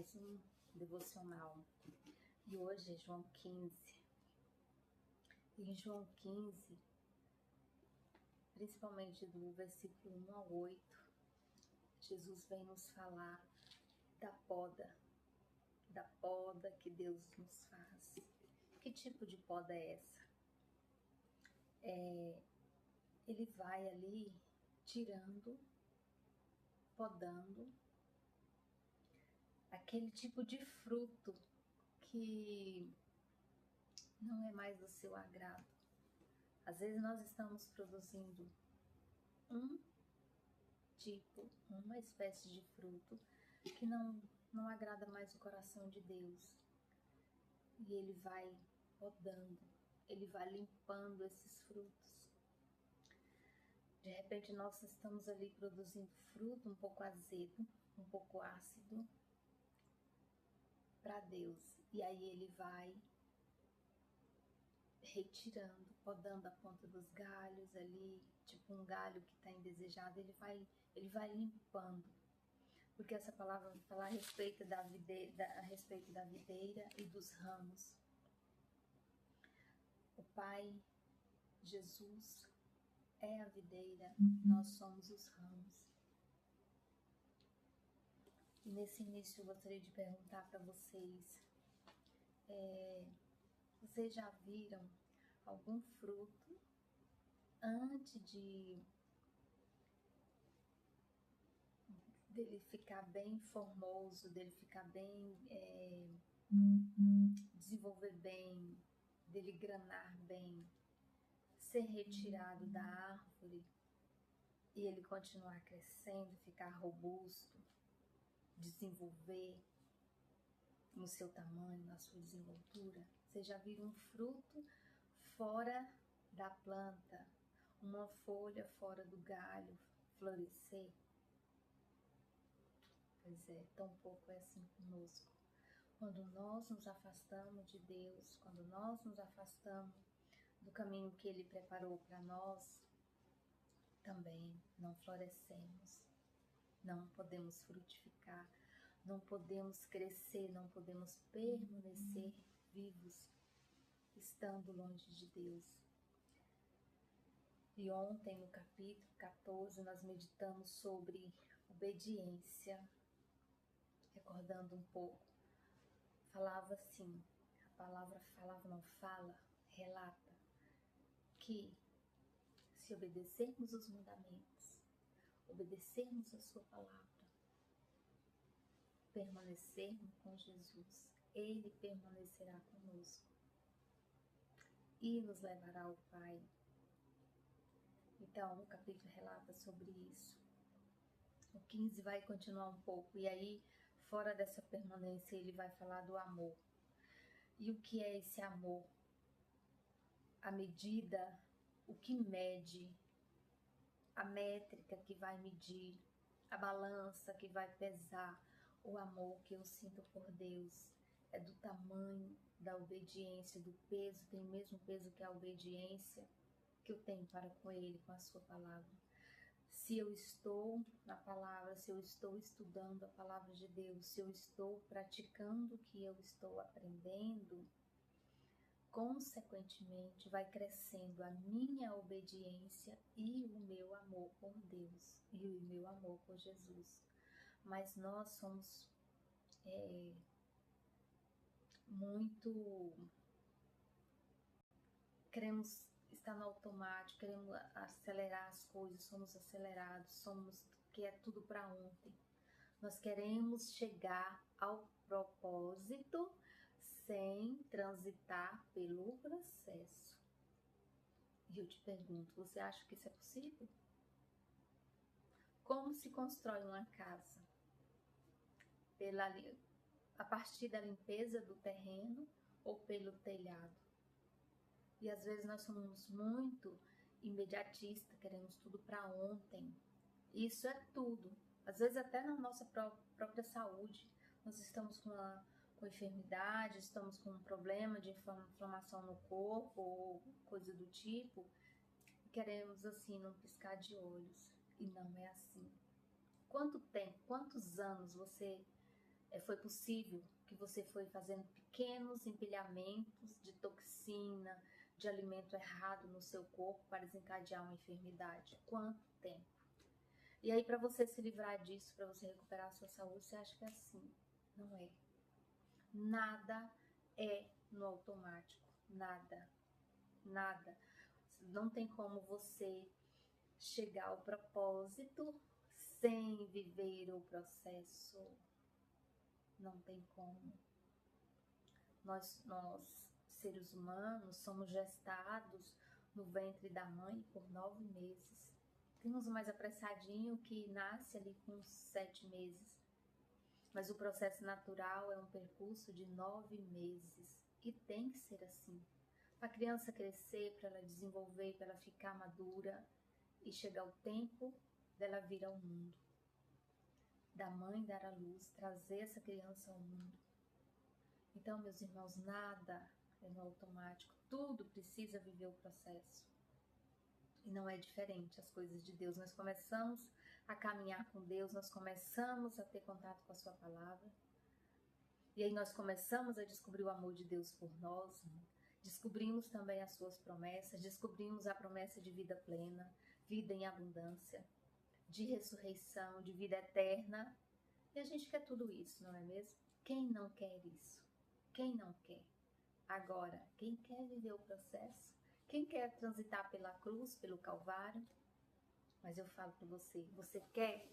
mais um devocional. E hoje é João 15. Em João 15, principalmente do versículo 1 ao 8, Jesus vem nos falar da poda que Deus nos faz. Que tipo de poda é essa? Ele vai ali tirando, podando aquele tipo de fruto que não é mais do seu agrado. Às vezes nós estamos produzindo uma espécie de fruto que não agrada mais o coração de Deus. E Ele vai podando, Ele vai limpando esses frutos. De repente nós estamos ali produzindo fruto um pouco azedo, um pouco ácido para Deus. E aí Ele vai retirando, podando a ponta dos galhos ali, tipo um galho que está indesejado, ele vai limpando. Porque essa palavra vai falar a respeito da videira e dos ramos. O Pai, Jesus, é a videira, nós somos os ramos. E nesse início eu gostaria de perguntar para vocês, vocês já viram algum fruto antes dele ficar bem formoso, dele ficar bem, desenvolver bem, dele granar bem, ser retirado da árvore e ele continuar crescendo, ficar robusto, desenvolver no seu tamanho, na sua desenvoltura? Vocês já viram um fruto fora da planta, uma folha fora do galho florescer? Pois é, tão pouco é assim conosco. Quando nós nos afastamos de Deus, quando nós nos afastamos do caminho que Ele preparou para nós, também não florescemos, não podemos frutificar, não podemos crescer, não podemos permanecer vivos, estando longe de Deus. E ontem, no capítulo 14, nós meditamos sobre obediência, recordando um pouco. Falava assim, a palavra relata que se obedecermos os mandamentos, obedecermos a sua palavra, permanecermos com Jesus, Ele permanecerá conosco e nos levará ao Pai. Então, o capítulo relata sobre isso. O 15 vai continuar um pouco, e aí, fora dessa permanência, ele vai falar do amor. E o que é esse amor? A medida, o que mede, a métrica que vai medir, a balança que vai pesar o amor que eu sinto por Deus. É do tamanho da obediência, do peso, tem o mesmo peso que a obediência que eu tenho para com Ele, com a sua palavra. Se eu estou na palavra, se eu estou estudando a palavra de Deus, se eu estou praticando o que eu estou aprendendo, consequentemente vai crescendo a minha obediência e o meu amor por Deus e o meu amor por Jesus. Mas nós somos queremos estar no automático, queremos acelerar as coisas, somos acelerados, que é tudo para ontem. Nós queremos chegar ao propósito sem transitar pelo processo. E eu te pergunto, você acha que isso é possível? Como se constrói uma casa? A partir da limpeza do terreno ou pelo telhado? E às vezes nós somos muito imediatistas, queremos tudo para ontem. Isso é tudo. Às vezes até na nossa própria saúde, nós estamos com enfermidade, estamos com um problema de inflamação no corpo ou coisa do tipo, e queremos assim, num piscar de olhos. E não é assim. Quanto tempo, quantos anos você foi possível que você foi fazendo pequenos empilhamentos de toxina, de alimento errado no seu corpo para desencadear uma enfermidade. Quanto tempo? E aí, para você se livrar disso, para você recuperar a sua saúde, você acha que é assim? Não é. Nada é no automático. Nada. Nada. Não tem como você chegar ao propósito sem viver o processo. Não tem como. Nós seres humanos, somos gestados no ventre da mãe por 9 meses. Tem uns mais apressadinho que nasce ali com 7 meses. Mas o processo natural é um percurso de 9 meses. E tem que ser assim. Para a criança crescer, para ela desenvolver, para ela ficar madura e chegar o tempo dela vir ao mundo. Da mãe dar à luz, trazer essa criança ao mundo. Então, meus irmãos, nada é no automático. Tudo precisa viver o processo. E não é diferente as coisas de Deus. Nós começamos a caminhar com Deus, nós começamos a ter contato com a sua palavra. E aí nós começamos a descobrir o amor de Deus por nós. Descobrimos também as suas promessas, descobrimos a promessa de vida plena, vida em abundância, de ressurreição, de vida eterna. E a gente quer tudo isso, não é mesmo? Quem não quer isso? Quem não quer? Agora, quem quer viver o processo? Quem quer transitar pela cruz, pelo Calvário? Mas eu falo para você, você quer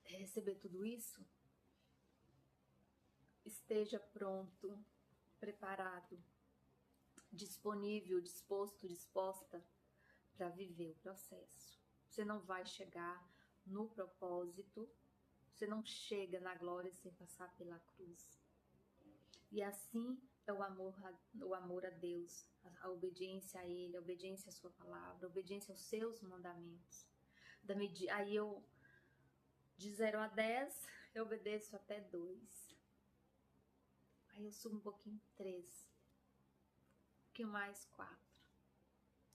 receber tudo isso? Esteja pronto, preparado, disponível, disposto, disposta para viver o processo. Você não vai chegar no propósito, você não chega na glória sem passar pela cruz. E assim é o amor a Deus, a obediência a Ele, a obediência à sua palavra, a obediência aos seus mandamentos. Aí eu, de 0 a 10, eu obedeço até 2. Aí eu subo um pouquinho, 3. Um pouquinho mais, 4.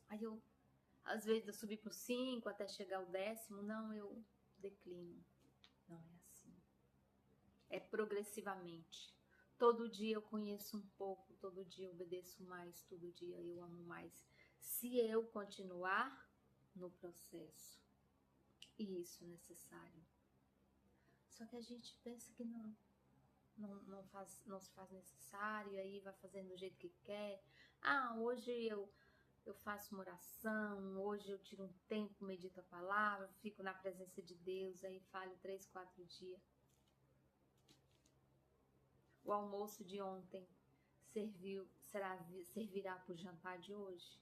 Aí eu, às vezes eu subi para 5 até chegar ao 10º, não, eu declino. Não é assim. É progressivamente. Todo dia eu conheço um pouco, todo dia eu obedeço mais, todo dia eu amo mais. Se eu continuar no processo. E isso é necessário. Só que a gente pensa que não se faz necessário, e aí vai fazendo do jeito que quer. Hoje eu faço uma oração, hoje eu tiro um tempo, medito a palavra, fico na presença de Deus, aí falho 3, 4 dias. O almoço de ontem servirá para o jantar de hoje?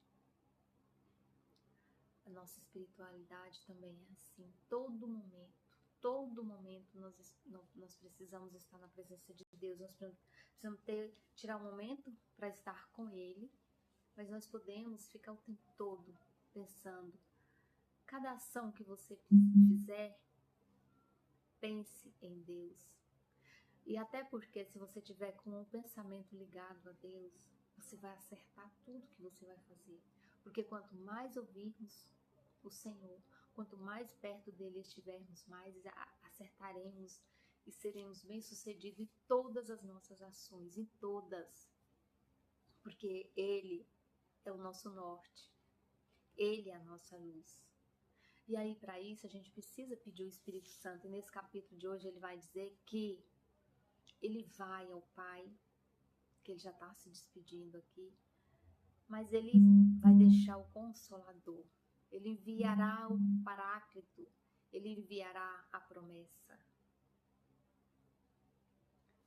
A nossa espiritualidade também é assim. Todo momento nós precisamos estar na presença de Deus. Nós precisamos tirar um momento para estar com Ele, mas nós podemos ficar o tempo todo pensando. Cada ação que você fizer, pense em Deus. E até porque se você tiver com um pensamento ligado a Deus, você vai acertar tudo que você vai fazer. Porque quanto mais ouvirmos o Senhor, quanto mais perto dele estivermos, mais acertaremos e seremos bem-sucedidos em todas as nossas ações, em todas. Porque Ele é o nosso norte, Ele é a nossa luz. E aí, para isso, a gente precisa pedir o Espírito Santo. E nesse capítulo de hoje, ele vai dizer que ele vai ao Pai, que ele já está se despedindo aqui, mas ele vai deixar o Consolador. Ele enviará o Paráclito, ele enviará a promessa.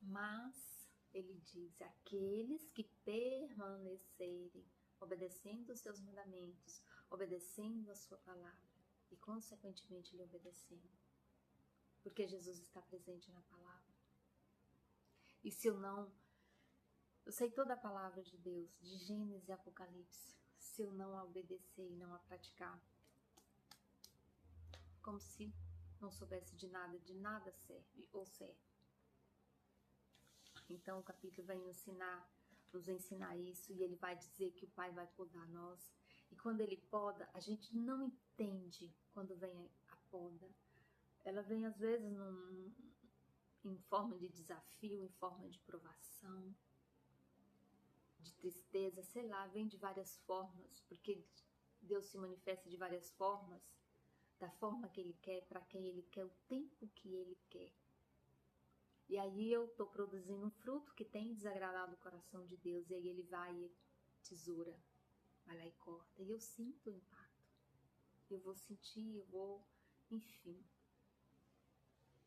Mas, ele diz, aqueles que permanecerem, obedecendo os seus mandamentos, obedecendo a sua palavra, e consequentemente lhe obedecendo. Porque Jesus está presente na palavra. E se eu sei toda a palavra de Deus, de Gênesis e Apocalipse, se eu não a obedecer e não a praticar, como se não soubesse de nada serve ou serve. Então o capítulo vai nos ensinar isso, e ele vai dizer que o Pai vai podar nós. E quando ele poda, a gente não entende quando vem a poda. ela vem às vezes em forma de desafio, em forma de provação, de tristeza, sei lá, vem de várias formas, porque Deus se manifesta de várias formas, da forma que Ele quer, para quem Ele quer, o tempo que Ele quer. E aí eu estou produzindo um fruto que tem desagradado o coração de Deus, e aí Ele vai e tesoura, vai lá e corta, e eu sinto o impacto, eu vou sentir, enfim.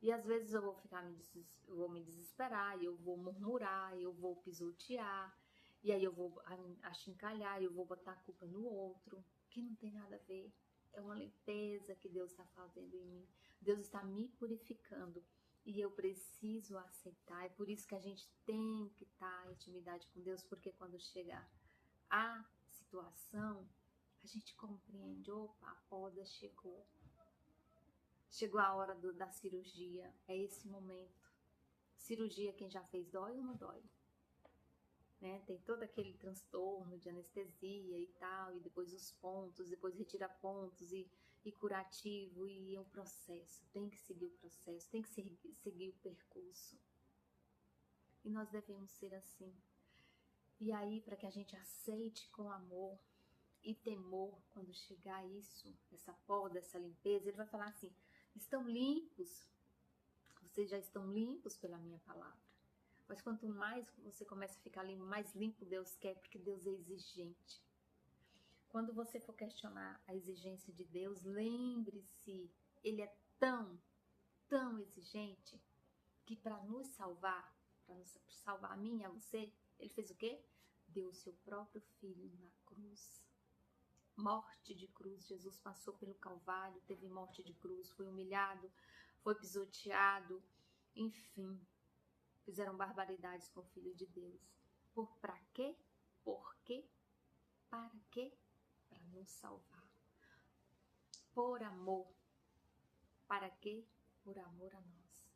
E às vezes eu vou me desesperar, eu vou murmurar, eu vou pisotear, e aí eu vou achincalhar, eu vou botar a culpa no outro, que não tem nada a ver. É uma limpeza que Deus está fazendo em mim. Deus está me purificando e eu preciso aceitar. É por isso que a gente tem que estar em intimidade com Deus, porque quando chegar a situação, a gente compreende, opa, a poda chegou. Chegou a hora da cirurgia, é esse momento. Cirurgia, quem já fez, dói ou não dói? Né? Tem todo aquele transtorno de anestesia e tal, e depois os pontos, depois retira pontos e curativo, e é um processo. Tem que seguir o processo, tem que seguir o percurso. E nós devemos ser assim. E aí, para que a gente aceite com amor e temor, quando chegar isso, essa poda, essa limpeza, ele vai falar assim: estão limpos, vocês já estão limpos pela minha palavra. Mas quanto mais você começa a ficar limpo, mais limpo Deus quer, porque Deus é exigente. Quando você for questionar a exigência de Deus, lembre-se, Ele é tão, tão exigente, que para nos salvar a mim e a você, Ele fez o quê? Deu o seu próprio Filho na cruz. Morte de cruz, Jesus passou pelo Calvário, teve morte de cruz, foi humilhado, foi pisoteado, enfim, fizeram barbaridades com o Filho de Deus. Para quê? Por quê? Para quê? Para nos salvar. Por amor. Para quê? Por amor a nós.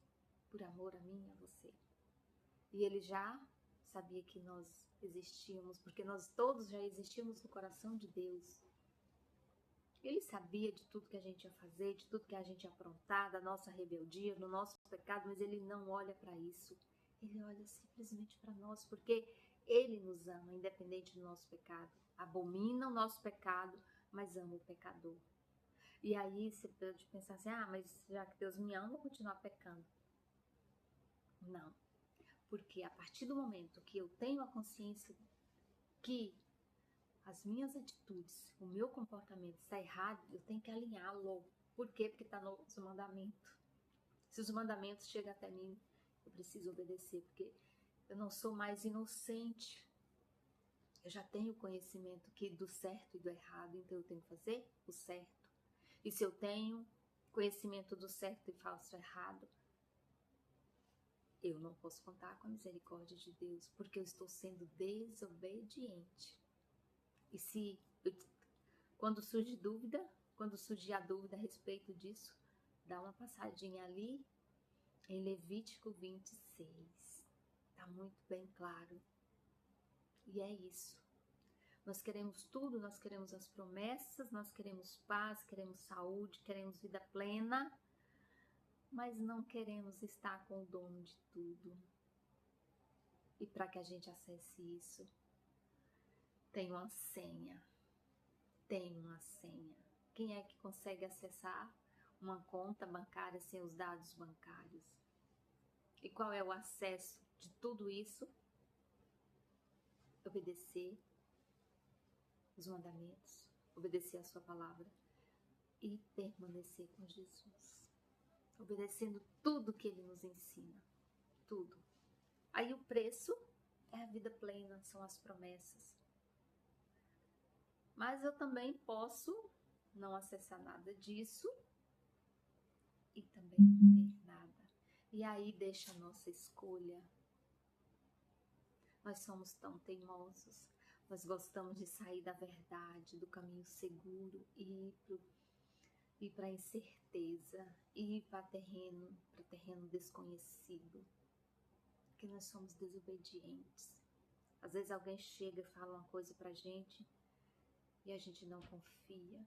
Por amor a mim e a você. E Ele já sabia que nós existíamos, porque nós todos já existíamos no coração de Deus. Ele sabia de tudo que a gente ia fazer, de tudo que a gente ia aprontar, da nossa rebeldia, do nosso pecado, mas Ele não olha para isso. Ele olha simplesmente para nós, porque Ele nos ama, independente do nosso pecado. Abomina o nosso pecado, mas ama o pecador. E aí você pode pensar assim, mas já que Deus me ama, eu vou continuar pecando. Não, porque a partir do momento que eu tenho a consciência que as minhas atitudes, o meu comportamento está errado, eu tenho que alinhá-lo. Por quê? Porque está nos mandamentos. Se os mandamentos chegam até mim, eu preciso obedecer, porque eu não sou mais inocente. Eu já tenho conhecimento do certo e do errado, então eu tenho que fazer o certo. E se eu tenho conhecimento do certo e falso errado, eu não posso contar com a misericórdia de Deus, porque eu estou sendo desobediente. E quando surge a dúvida a respeito disso, dá uma passadinha ali em Levítico 26. Está muito bem claro. E é isso. Nós queremos tudo, nós queremos as promessas, nós queremos paz, queremos saúde, queremos vida plena, mas não queremos estar com o dono de tudo. E para que a gente acesse isso, tem uma senha. Quem é que consegue acessar uma conta bancária sem os dados bancários? E qual é o acesso de tudo isso? Obedecer os mandamentos, obedecer a sua palavra e permanecer com Jesus, obedecendo tudo que Ele nos ensina, tudo. Aí o preço é a vida plena, são as promessas. Mas eu também posso não acessar nada disso e também não ter nada. E aí deixa a nossa escolha. Nós somos tão teimosos. Nós gostamos de sair da verdade, do caminho seguro e ir para a incerteza, ir para terreno desconhecido. Porque nós somos desobedientes. Às vezes alguém chega e fala uma coisa pra gente e a gente não confia.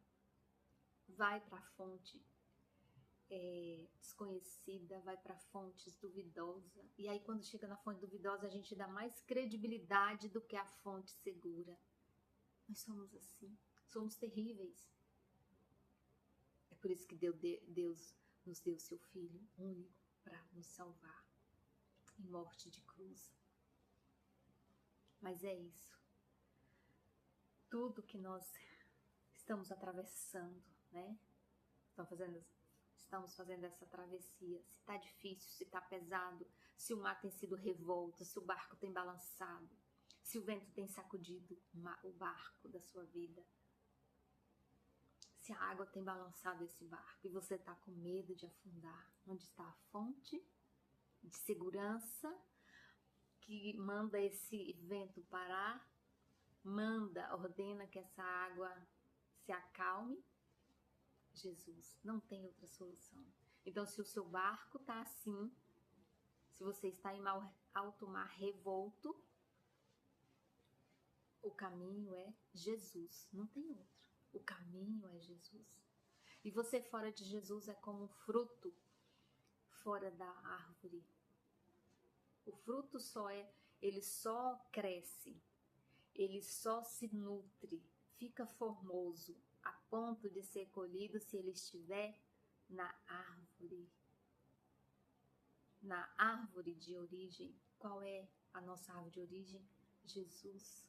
Vai para a fonte desconhecida, vai para fontes duvidosas. E aí quando chega na fonte duvidosa, a gente dá mais credibilidade do que a fonte segura. Nós somos assim, somos terríveis. É por isso que Deus nos deu seu Filho único para nos salvar em morte de cruz. Mas é isso. Tudo que nós estamos atravessando, né? Estamos fazendo essa travessia. Se está difícil, se está pesado, se o mar tem sido revolto, se o barco tem balançado, se o vento tem sacudido o barco da sua vida, se a água tem balançado esse barco e você está com medo de afundar, onde está a fonte de segurança que manda esse vento parar, ordena que essa água se acalme? Jesus, não tem outra solução. Então, se o seu barco está assim, se você está em alto mar revolto, o caminho é Jesus, não tem outro. O caminho é Jesus. E você fora de Jesus é como um fruto fora da árvore. O fruto ele só cresce, ele só se nutre, fica formoso, a ponto de ser colhido se ele estiver na árvore. Na árvore de origem. Qual é a nossa árvore de origem? Jesus.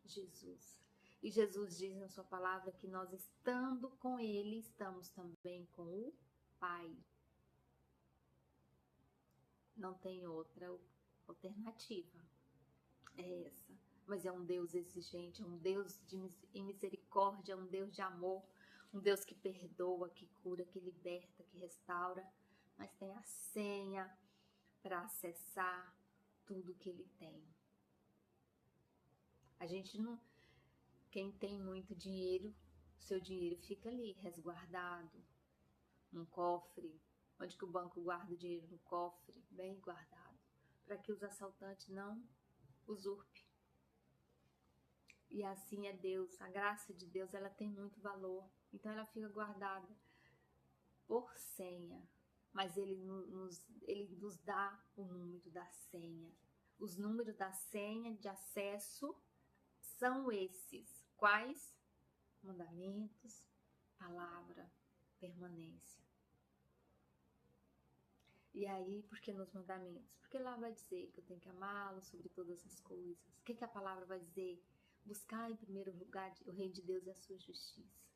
Jesus. E Jesus diz na sua palavra que nós, estando com ele, estamos também com o Pai. Não tem outra alternativa. É essa. Mas é um Deus exigente, é um Deus de misericórdia, é um Deus de amor, um Deus que perdoa, que cura, que liberta, que restaura. Mas tem a senha para acessar tudo que ele tem. A gente não... Quem tem muito dinheiro, seu dinheiro fica ali, resguardado, num cofre, onde que o banco guarda o dinheiro, no cofre, bem guardado, para que os assaltantes não usurpem. E assim é Deus, a graça de Deus, ela tem muito valor, então ela fica guardada por senha, mas ele nos dá o número da senha. Os números da senha de acesso são esses. Quais? Mandamentos, palavra, permanência. E aí, por que nos mandamentos? Porque lá vai dizer que eu tenho que amá-lo sobre todas as coisas. O que a palavra vai dizer? Buscar em primeiro lugar o reino de Deus e a sua justiça.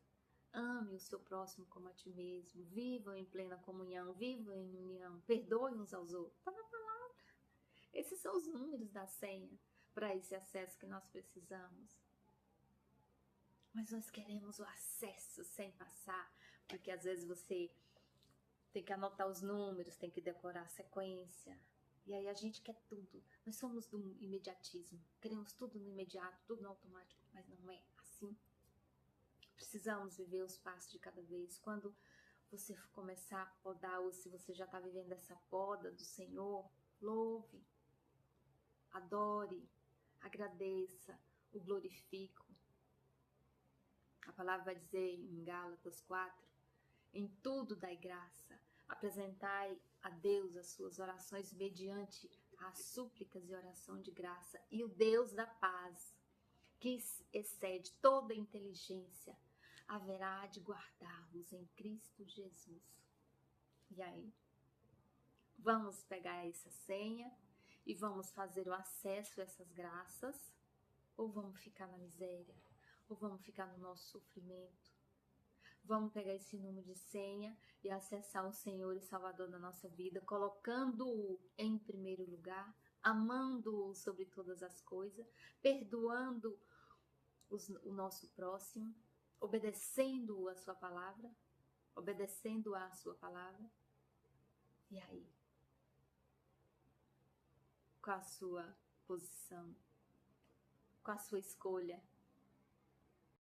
Ame o seu próximo como a ti mesmo. Vivam em plena comunhão, vivam em união, perdoem uns aos outros. Está na palavra. Esses são os números da senha para esse acesso que nós precisamos. Mas nós queremos o acesso sem passar, porque às vezes você tem que anotar os números, tem que decorar a sequência. E aí a gente quer tudo. Nós somos do imediatismo. Queremos tudo no imediato, tudo no automático. Mas não é assim. Precisamos viver os passos de cada vez. Quando você começar a podar, ou se você já está vivendo essa poda do Senhor, louve, adore, agradeça, o glorifique. A palavra vai dizer em Gálatas 4, em tudo dai graça, apresentai a Deus as suas orações mediante as súplicas e oração de graça, e o Deus da paz, que excede toda inteligência, haverá de guardar-vos em Cristo Jesus. E aí? Vamos pegar essa senha e vamos fazer o acesso a essas graças, ou vamos ficar na miséria? Ou vamos ficar no nosso sofrimento? Vamos pegar esse número de senha e acessar o Senhor e Salvador da nossa vida, colocando-o em primeiro lugar, amando-o sobre todas as coisas, perdoando o nosso próximo, obedecendo a sua palavra, obedecendo a sua palavra. E aí? Qual a sua posição? Qual a sua escolha?